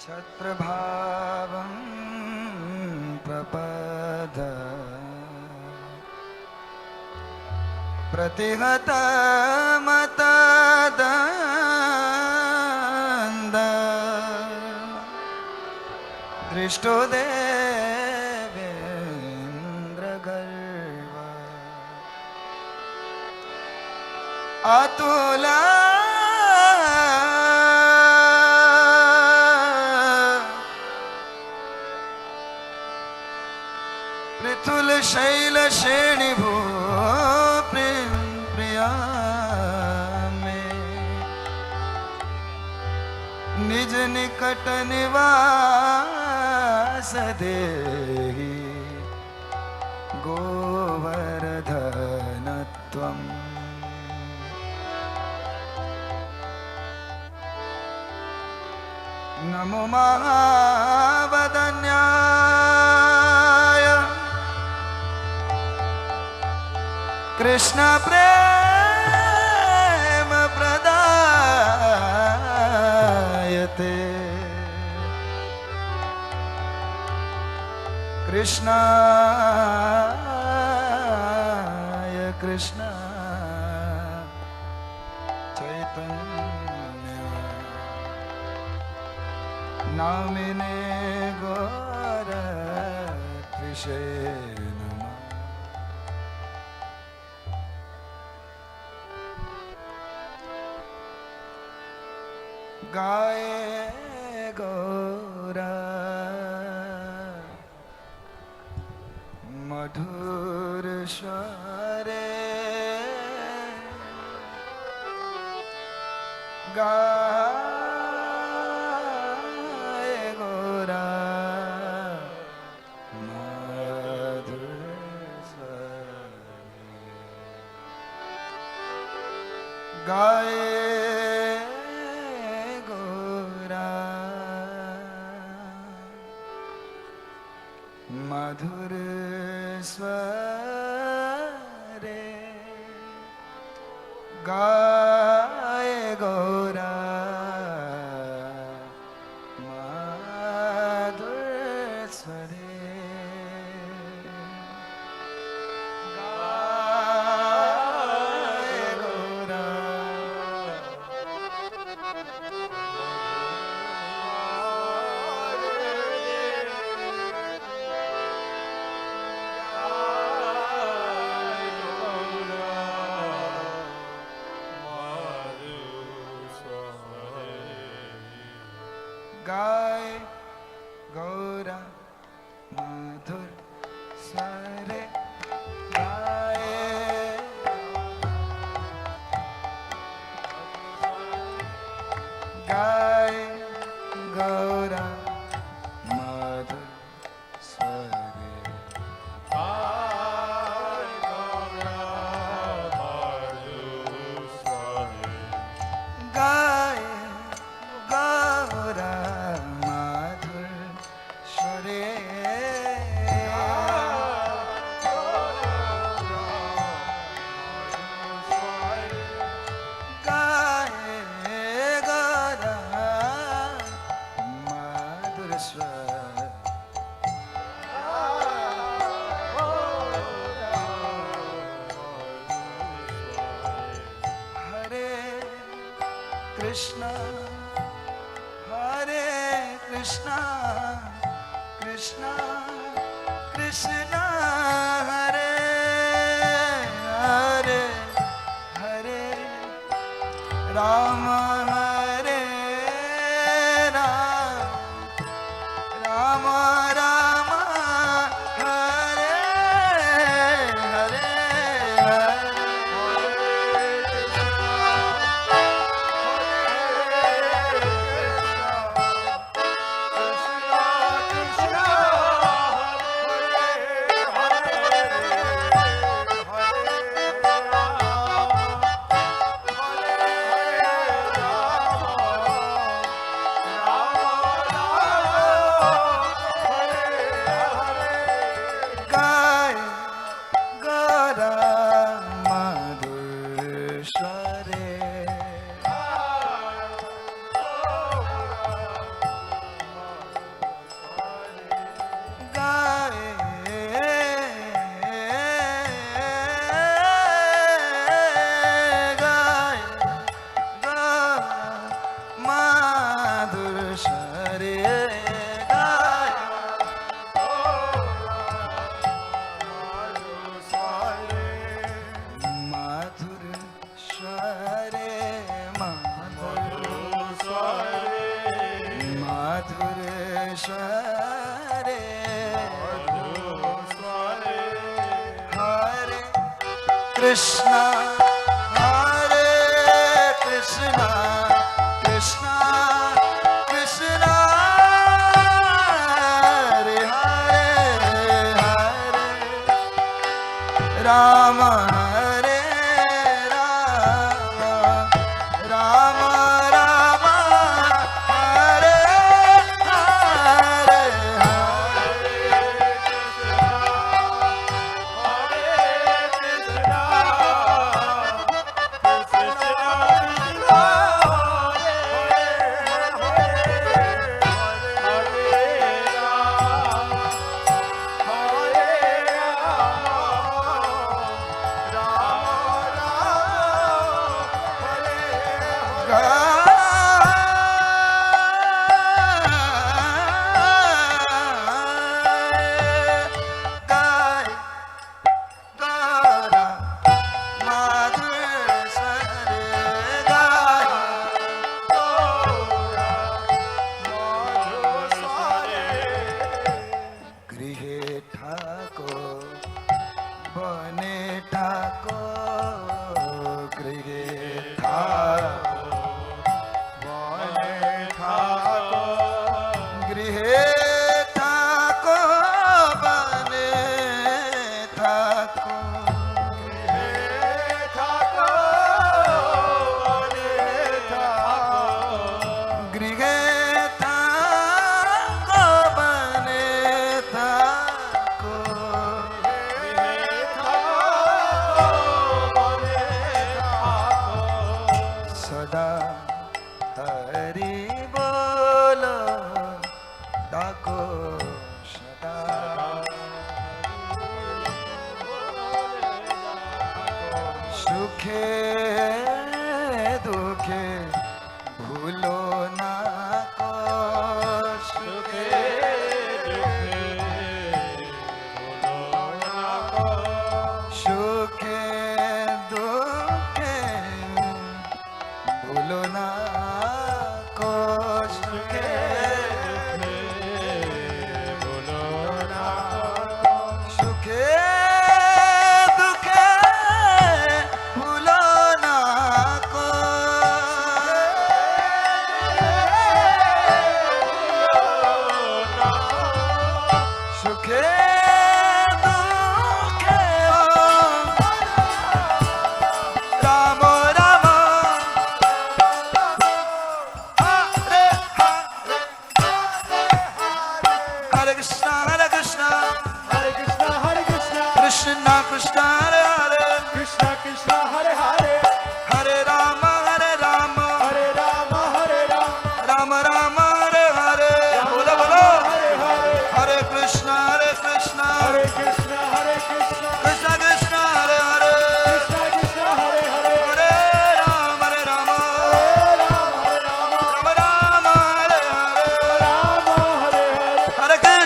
छत्रभावं प्रपद प्रतिहतमतदन्द दृष्टो देवेन्द्रगर्व अतुला पृथुल शैल श्रेणी भू प्रिया में निज निकट निवास देहि गोवर्धनत्वम् नमो महावदन्याय कृष्ण प्रेम प्रदायते कृष्णाय कृष्ण चैतन्य नामिने गौरत्रिषे गाए गौरा मधुर स्वरे गाए गौरा मधुर स्वरे गाए मधुर स्वरे गाए गौरा मधुर स्वरे गाए गौरा गाए गौरा मधुर स्वरे गाए गौरा मधुर स्वरे गाए गौरा मधुर स्वरे गाए गौरा मधुर स्वर हरे कृष्णा हरे कृष्णा कृष्णा कृष्णा हरे हरे हरे राम हरे राम राम हरे हरे हरे स्वरे गाया माधुर स्वरे माधुर स्वरे हरे कृष्णा हरे कृष्णा कृष्णा कृष्णा हरे हरे हरे राम हरे Ram Ram Ram Hare Hare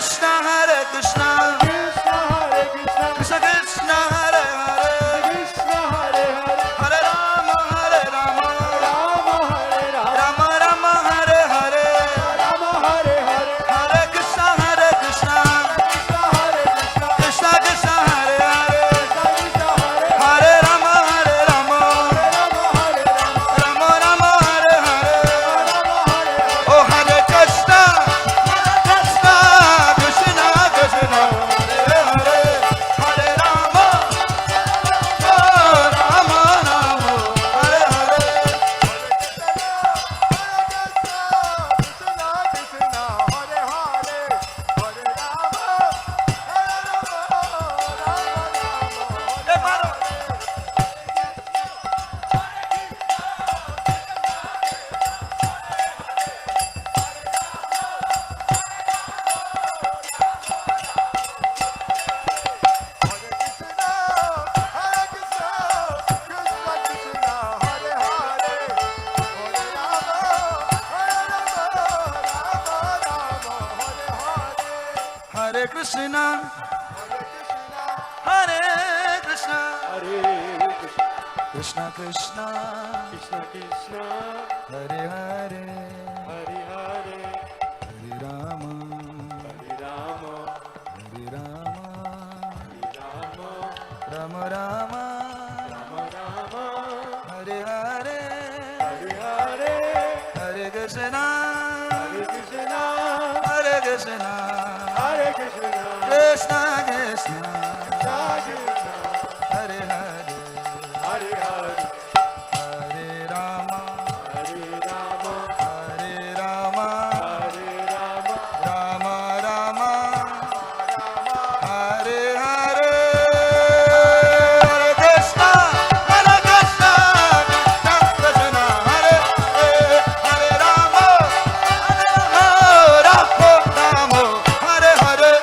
Krishna Hare Krishna, Hare Krishna, Hare Krishna Krishna, Krishna Krishna, Hare Hare, Hare Hare, Hare Rama, Hare Rama, Hare Rama, Rama, Rama Rama, Rama Rama, Hare Hare, Hare Hare, Hare Krishna, Hare Krishna, Hare Krishna, Hare Krishna, Krishna Krishna, Krishna, Hare Hare, Hare Hare, Hare Rama, Hare Rama, Hare Rama, Hare Rama, Rama Rama, Hare Hare, Hare Krishna, Hare Krishna, Krishna Krishna, Hare Hare, Hare Rama, Rama Rama, Hare Hare.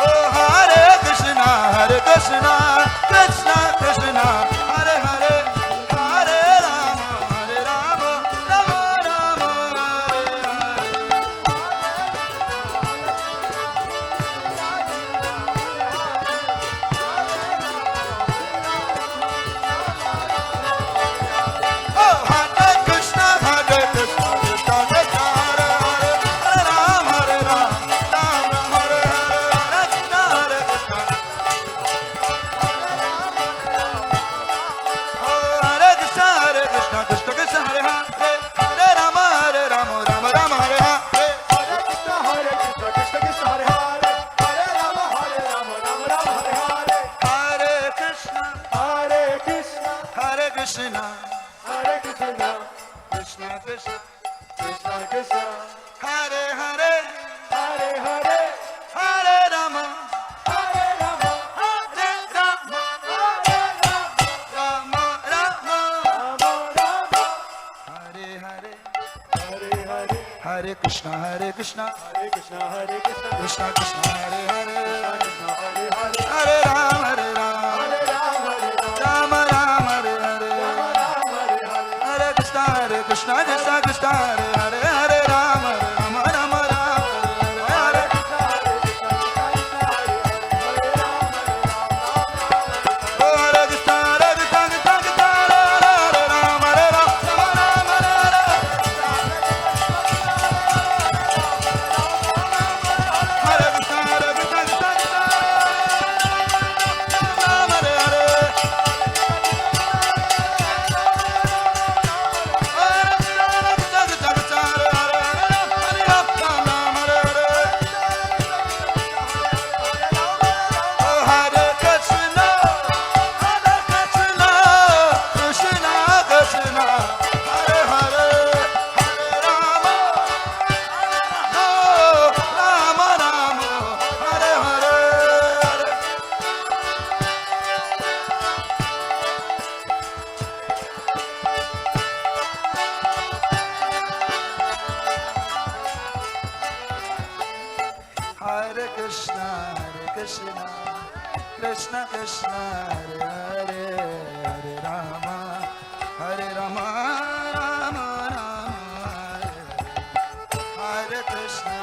Oh, Hare Krishna, Krishna Krishna, Hare Hare, Hare Rama, Rama Rama, Hare Hare. Oh, Hare Krishna, Krishna Krishna, Hare Hare, Hare Rama, Rama Rama, Hare Hare, Hare Krishna, Oh, Hare Krishna, Krishna Krishna, Hare Hare, Hare Rama, Rama Rama, Hare Hare. Hare Krishna, Krishna Krishna, Hare Hare, Hare Rama, Rama Rama, Hare Hare, Hare Krishna, Hare Krishna, Hare Krishna, Hare Krishna, Krishna Krishna, Krishna Krishna, Hare Hare, Hare Hare, Hare Rama, Hare Rama, Hare Rama, Rama Rama, Rama Rama, Hare Hare, Hare Hare, Hare Krishna, Hare Krishna, Krishna Krishna, Hare Hare, Krishna Hare Hare, Hare Rama, Hare Rama, Rama Rama, Hare Hare, Hare Hare, Hare Krishna, Krishna Krishna, Hare Hare, Hare Rama, Rama Rama, Hare Hare. Oh, Hare Krishna, Krishna Krishna, Hare Rama, Rama Rama, Hare Hare. Hare Krishna, Krishna Krishna, Rama, Hare Hare. Hare Krishna, Krishna Krishna, Hare Hare, Hare Rama, Rama Rama, Hare Hare, Hare Krishna,